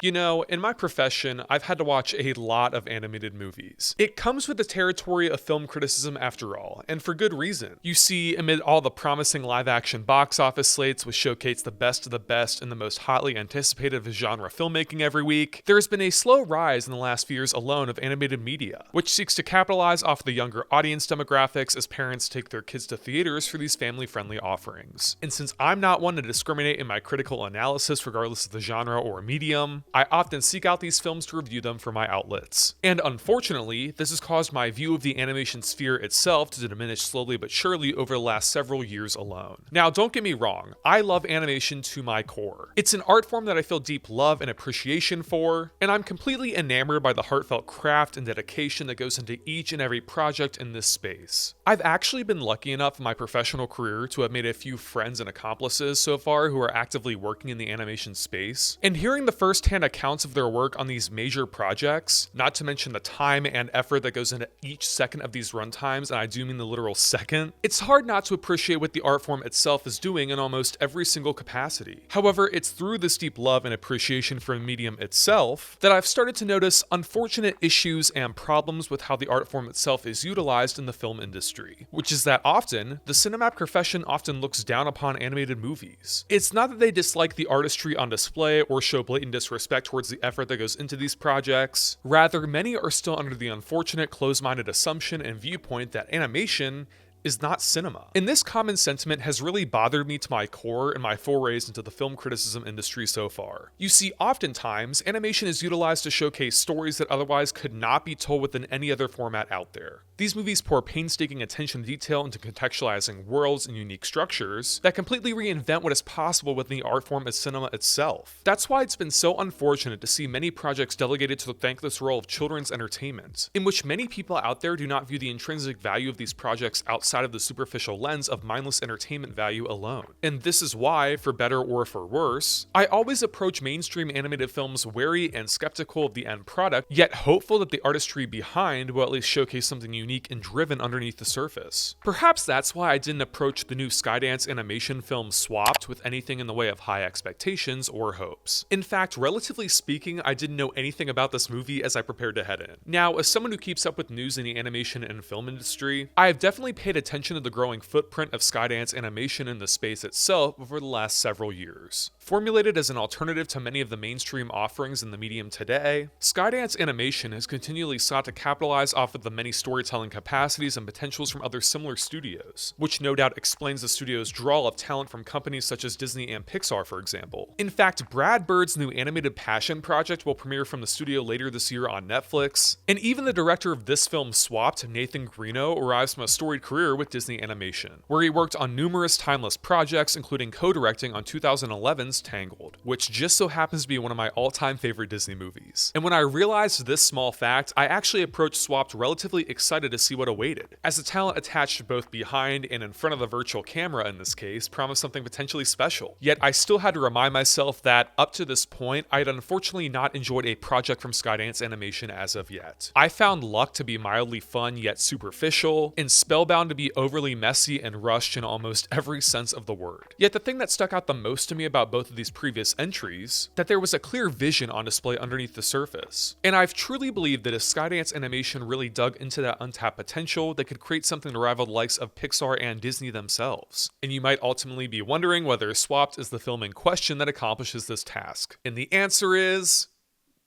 You know, in my profession, I've had to watch a lot of animated movies. It comes with the territory of film criticism after all, and for good reason. You see, amid all the promising live-action box office slates which showcase the best of the best and the most hotly anticipated of genre filmmaking every week, there has been a slow rise in the last few years alone of animated media, which seeks to capitalize off the younger audience demographics as parents take their kids to theaters for these family-friendly offerings. And since I'm not one to discriminate in my critical analysis regardless of the genre or medium, I often seek out these films to review them for my outlets. And unfortunately, this has caused my view of the animation sphere itself to diminish slowly but surely over the last several years alone. Now, don't get me wrong, I love animation to my core. It's an art form that I feel deep love and appreciation for, and I'm completely enamored by the heartfelt craft and dedication that goes into each and every project in this space. I've actually been lucky enough in my professional career to have made a few friends and accomplices so far who are actively working in the animation space, and hearing the first-hand accounts of their work on these major projects, not to mention the time and effort that goes into each second of these runtimes, and I do mean the literal second, it's hard not to appreciate what the art form itself is doing in almost every single capacity. However, it's through this deep love and appreciation for the medium itself that I've started to notice unfortunate issues and problems with how the art form itself is utilized in the film industry, which is that often, the cinematic profession often looks down upon animated movies. It's not that they dislike the artistry on display or show blatant disrespect towards the effort that goes into these projects. Rather, many are still under the unfortunate closed-minded assumption and viewpoint that animation is not cinema. And this common sentiment has really bothered me to my core in my forays into the film criticism industry so far. You see, oftentimes, animation is utilized to showcase stories that otherwise could not be told within any other format out there. These movies pour painstaking attention to detail into contextualizing worlds and unique structures that completely reinvent what is possible within the art form as cinema itself. That's why it's been so unfortunate to see many projects delegated to the thankless role of children's entertainment, in which many people out there do not view the intrinsic value of these projects outside of the superficial lens of mindless entertainment value alone. And this is why, for better or for worse, I always approach mainstream animated films wary and skeptical of the end product, yet hopeful that the artistry behind will at least showcase something unique and driven underneath the surface. Perhaps that's why I didn't approach the new Skydance animation film Swapped with anything in the way of high expectations or hopes. In fact, relatively speaking, I didn't know anything about this movie as I prepared to head in. Now, as someone who keeps up with news in the animation and film industry, I have definitely paid attention to the growing footprint of Skydance animation in the space itself over the last several years. Formulated as an alternative to many of the mainstream offerings in the medium today, Skydance animation has continually sought to capitalize off of the many storytelling capacities and potentials from other similar studios, which no doubt explains the studio's draw of talent from companies such as Disney and Pixar, for example. In fact, Brad Bird's new animated Passion project will premiere from the studio later this year on Netflix, and even the director of this film Swapped, Nathan Greeno, arrives from a storied career with Disney Animation, where he worked on numerous timeless projects, including co-directing on 2011's Tangled, which just so happens to be one of my all-time favorite Disney movies. And when I realized this small fact, I actually approached Swapped relatively excited to see what awaited, as the talent attached both behind and in front of the virtual camera in this case promised something potentially special. Yet I still had to remind myself that, up to this point, I had unfortunately not enjoyed a project from Skydance Animation as of yet. I found Luck to be mildly fun yet superficial, and Spellbound to be overly messy and rushed in almost every sense of the word. Yet the thing that stuck out the most to me about both of these previous entries, that there was a clear vision on display underneath the surface. And I've truly believed that if Skydance Animation really dug into that untapped potential, they could create something to rival the likes of Pixar and Disney themselves. And you might ultimately be wondering whether Swapped is the film in question that accomplishes this task. And the answer is,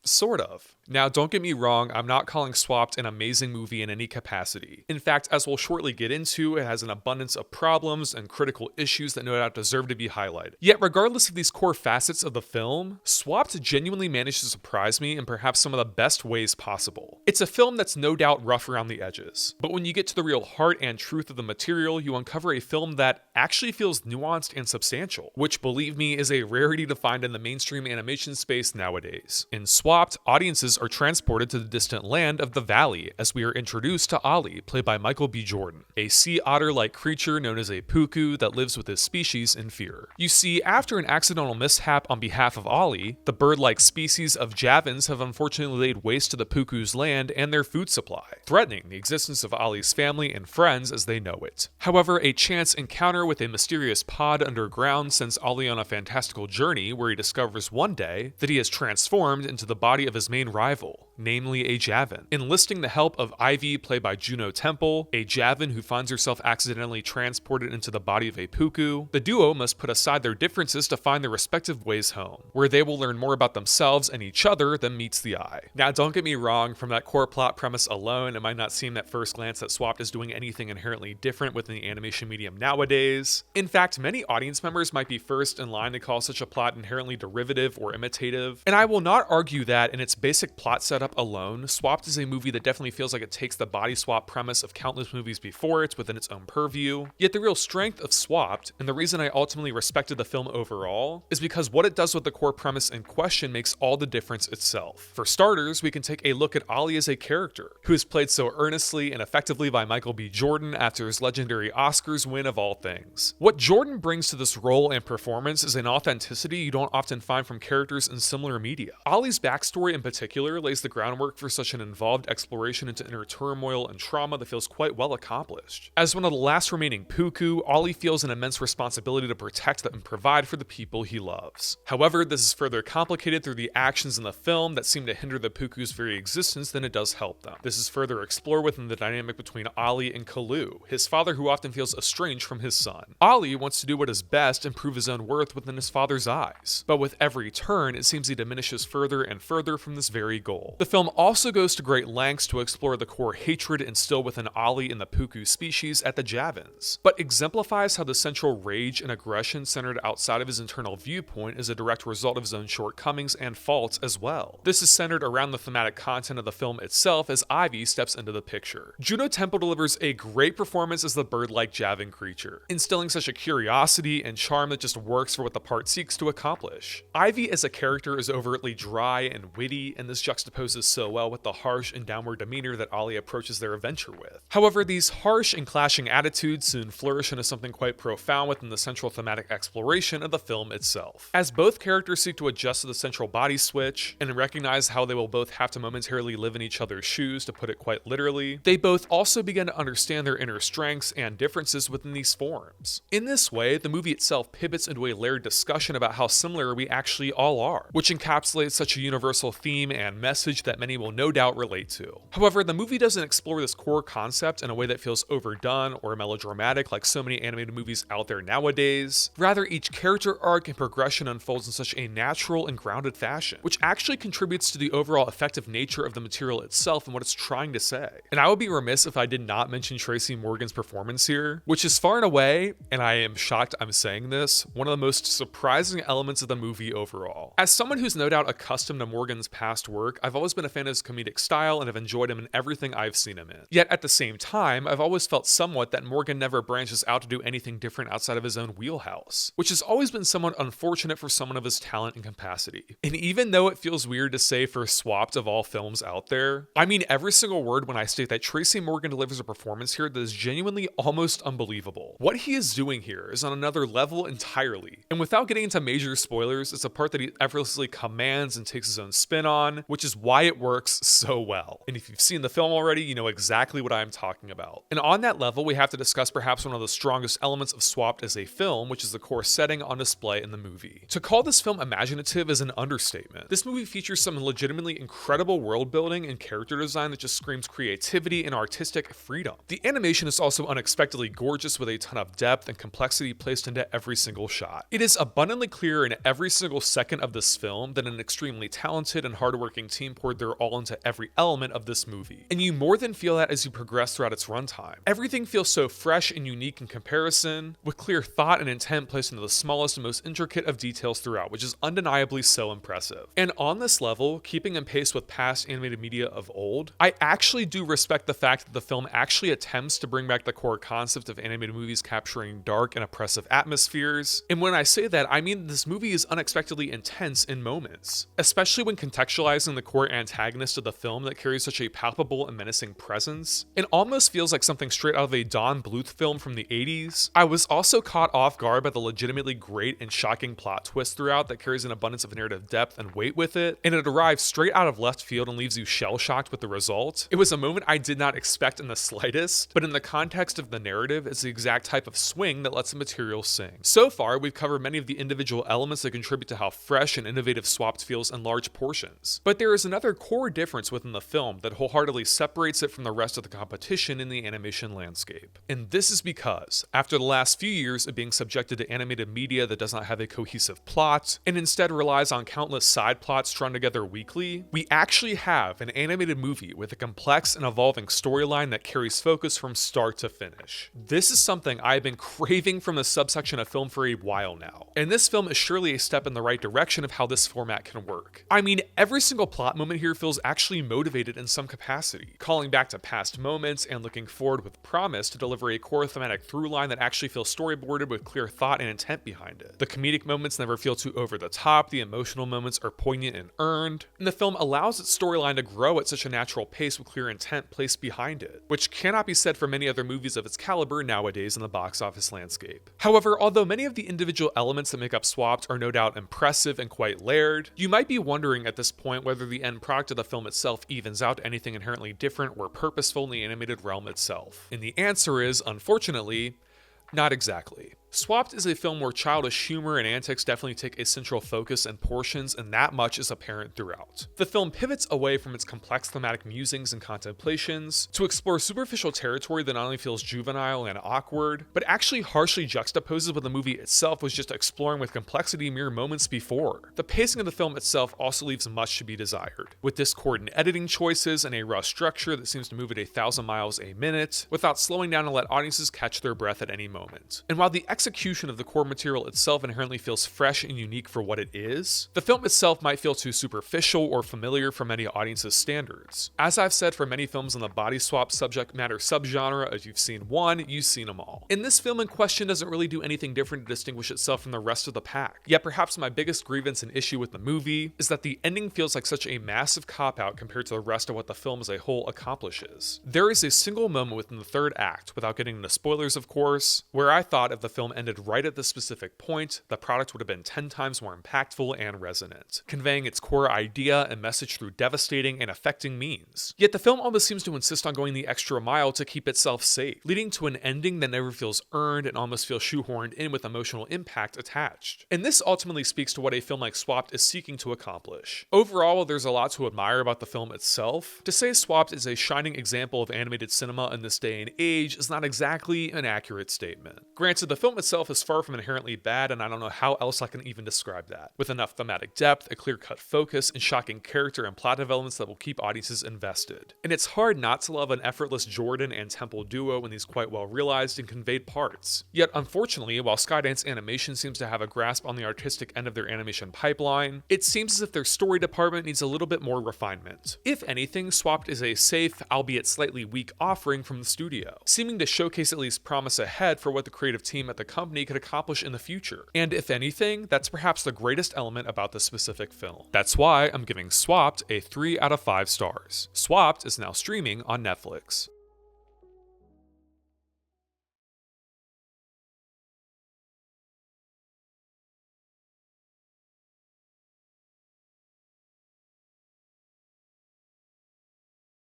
sort of. Now, don't get me wrong, I'm not calling Swapped an amazing movie in any capacity. In fact, as we'll shortly get into, it has an abundance of problems and critical issues that no doubt deserve to be highlighted. Yet, regardless of these core facets of the film, Swapped genuinely managed to surprise me in perhaps some of the best ways possible. It's a film that's no doubt rough around the edges, but when you get to the real heart and truth of the material, you uncover a film that actually feels nuanced and substantial, which, believe me, is a rarity to find in the mainstream animation space nowadays. In Swapped, audiences are transported to the distant land of the Valley as we are introduced to Ollie, played by Michael B. Jordan, a sea otter-like creature known as a puku that lives with his species in fear. You see, after an accidental mishap on behalf of Ollie, the bird-like species of javans have unfortunately laid waste to the puku's land and their food supply, threatening the existence of Ollie's family and friends as they know it. However, a chance encounter with a mysterious pod underground sends Ollie on a fantastical journey where he discovers one day that he has transformed into the body of his main rival, namely a Javan. Enlisting the help of Ivy, played by Juno Temple, a Javan who finds herself accidentally transported into the body of a puku, the duo must put aside their differences to find their respective ways home, where they will learn more about themselves and each other than meets the eye. Now, don't get me wrong, from that core plot premise alone, it might not seem at first glance that Swapped is doing anything inherently different within the animation medium nowadays. In fact, many audience members might be first in line to call such a plot inherently derivative or imitative, and I will not argue that in its basic plot setup alone, Swapped is a movie that definitely feels like it takes the body swap premise of countless movies before it within its own purview. Yet the real strength of Swapped, and the reason I ultimately respected the film overall, is because what it does with the core premise in question makes all the difference itself. For starters, we can take a look at Ollie as a character, who is played so earnestly and effectively by Michael B. Jordan after his legendary Oscars win of all things. What Jordan brings to this role and performance is an authenticity you don't often find from characters in similar media. Ollie's backstory in particular lays the groundwork for such an involved exploration into inner turmoil and trauma that feels quite well accomplished. As one of the last remaining puku, Ollie feels an immense responsibility to protect and provide for the people he loves. However, this is further complicated through the actions in the film that seem to hinder the puku's very existence than it does help them. This is further explored within the dynamic between Ollie and Kalu, his father who often feels estranged from his son. Ollie wants to do what is best and prove his own worth within his father's eyes, but with every turn, it seems he diminishes further and further from this very goal. The film also goes to great lengths to explore the core hatred instilled within Ollie and the puku species at the Javans, but exemplifies how the central rage and aggression centered outside of his internal viewpoint is a direct result of his own shortcomings and faults as well. This is centered around the thematic content of the film itself as Ivy steps into the picture. Juno Temple delivers a great performance as the bird-like Javan creature, instilling such a curiosity and charm that just works for what the part seeks to accomplish. Ivy as a character is overtly dry and witty, and this juxtaposes so well with the harsh and downward demeanor that Ollie approaches their adventure with. However, these harsh and clashing attitudes soon flourish into something quite profound within the central thematic exploration of the film itself. As both characters seek to adjust to the central body switch, and recognize how they will both have to momentarily live in each other's shoes, to put it quite literally, they both also begin to understand their inner strengths and differences within these forms. In this way, the movie itself pivots into a layered discussion about how similar we actually all are, which encapsulates such a universal theme and message that many will no doubt relate to. However, the movie doesn't explore this core concept in a way that feels overdone or melodramatic like so many animated movies out there nowadays. Rather, each character arc and progression unfolds in such a natural and grounded fashion, which actually contributes to the overall effective nature of the material itself and what it's trying to say. And I would be remiss if I did not mention Tracy Morgan's performance here, which is far and away, and I am shocked I'm saying this, one of the most surprising elements of the movie overall. As someone who's no doubt accustomed to Morgan's past work, I've always been a fan of his comedic style and have enjoyed him in everything I've seen him in. Yet at the same time, I've always felt somewhat that Morgan never branches out to do anything different outside of his own wheelhouse, which has always been somewhat unfortunate for someone of his talent and capacity. And even though it feels weird to say for Swapped of all films out there, I mean every single word when I state that Tracy Morgan delivers a performance here that is genuinely almost unbelievable. What he is doing here is on another level entirely. And without getting into major spoilers, it's a part that he effortlessly commands and takes his own spin on, which is why it works so well. And if you've seen the film already, you know exactly what I'm talking about. And on that level, we have to discuss perhaps one of the strongest elements of Swapped as a film, which is the core setting on display in the movie. To call this film imaginative is an understatement. This movie features some legitimately incredible world building and character design that just screams creativity and artistic freedom. The animation is also unexpectedly gorgeous with a ton of depth and complexity placed into every single shot. It is abundantly clear in every single second of this film that an extremely talented and hardworking team poured their all into every element of this movie. And you more than feel that as you progress throughout its runtime. Everything feels so fresh and unique in comparison, with clear thought and intent placed into the smallest and most intricate of details throughout, which is undeniably so impressive. And on this level, keeping in pace with past animated media of old, I actually do respect the fact that the film actually attempts to bring back the core concept of animated movies capturing dark and oppressive atmospheres. And when I say that, I mean this movie is unexpectedly intense in moments, especially when contextualizing the core antagonist of the film that carries such a palpable and menacing presence. It almost feels like something straight out of a Don Bluth film from the 80s. I was also caught off guard by the legitimately great and shocking plot twist throughout that carries an abundance of narrative depth and weight with it, and it arrives straight out of left field and leaves you shell-shocked with the result. It was a moment I did not expect in the slightest, but in the context of the narrative, it's the exact type of swing that lets the material sing. So far, we've covered many of the individual elements that contribute to how fresh and innovative Swapped feels in large portions. But there is another core difference within the film that wholeheartedly separates it from the rest of the competition in the animation landscape. And this is because, after the last few years of being subjected to animated media that does not have a cohesive plot, and instead relies on countless side plots strung together weekly, we actually have an animated movie with a complex and evolving storyline that carries focus from start to finish. This is something I've been craving from the subsection of film for a while now, and this film is surely a step in the right direction of how this format can work. I mean, every single plot moment here feels actually motivated in some capacity, calling back to past moments and looking forward with promise to deliver a core thematic through line that actually feels storyboarded with clear thought and intent behind it. The comedic moments never feel too over the top, the emotional moments are poignant and earned, and the film allows its storyline to grow at such a natural pace with clear intent placed behind it, which cannot be said for many other movies of its caliber nowadays in the box office landscape. However, although many of the individual elements that make up Swapped are no doubt impressive and quite layered, you might be wondering at this point whether the end product of the film itself evens out to anything inherently different or purposeful in the animated realm itself. And the answer is, unfortunately, not exactly. Swapped is a film where childish humor and antics definitely take a central focus and portions, and that much is apparent throughout. The film pivots away from its complex thematic musings and contemplations to explore superficial territory that not only feels juvenile and awkward, but actually harshly juxtaposes what the movie itself was just exploring with complexity mere moments before. The pacing of the film itself also leaves much to be desired, with discordant editing choices and a raw structure that seems to move at 1,000 miles a minute, without slowing down to let audiences catch their breath at any moment. And while the execution of the core material itself inherently feels fresh and unique for what it is, the film itself might feel too superficial or familiar for many audiences' standards. As I've said for many films in the body swap subject matter subgenre, if you've seen one, you've seen them all. And this film in question doesn't really do anything different to distinguish itself from the rest of the pack. Yet perhaps my biggest grievance and issue with the movie is that the ending feels like such a massive cop-out compared to the rest of what the film as a whole accomplishes. There is a single moment within the third act, without getting into spoilers of course, where I thought if the film ended right at this specific point, the product would have been 10 times more impactful and resonant, conveying its core idea and message through devastating and affecting means. Yet the film almost seems to insist on going the extra mile to keep itself safe, leading to an ending that never feels earned and almost feels shoehorned in with emotional impact attached. And this ultimately speaks to what a film like Swapped is seeking to accomplish. Overall, while there's a lot to admire about the film itself, to say Swapped is a shining example of animated cinema in this day and age is not exactly an accurate statement. Granted, the film itself is far from inherently bad, and I don't know how else I can even describe that, with enough thematic depth, a clear-cut focus, and shocking character and plot developments that will keep audiences invested. And it's hard not to love an effortless Jordan and Temple duo in these quite well realized and conveyed parts. Yet unfortunately, while Skydance Animation seems to have a grasp on the artistic end of their animation pipeline, it seems as if their story department needs a little bit more refinement. If anything, Swapped is a safe, albeit slightly weak offering from the studio, seeming to showcase at least promise ahead for what the creative team at the company could accomplish in the future. And if anything, that's perhaps the greatest element about this specific film. That's why I'm giving Swapped a 3 out of 5 stars. Swapped is now streaming on Netflix.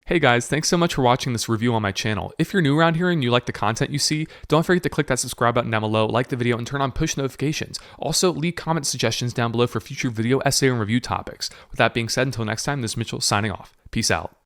Hey guys, thanks so much for watching this review on my channel. If you're new around here and you like the content you see, don't forget to click that subscribe button down below, like the video, and turn on push notifications. Also, leave comment suggestions down below for future video, essay, and review topics. With that being said, until next time, this is Mitchell signing off. Peace out.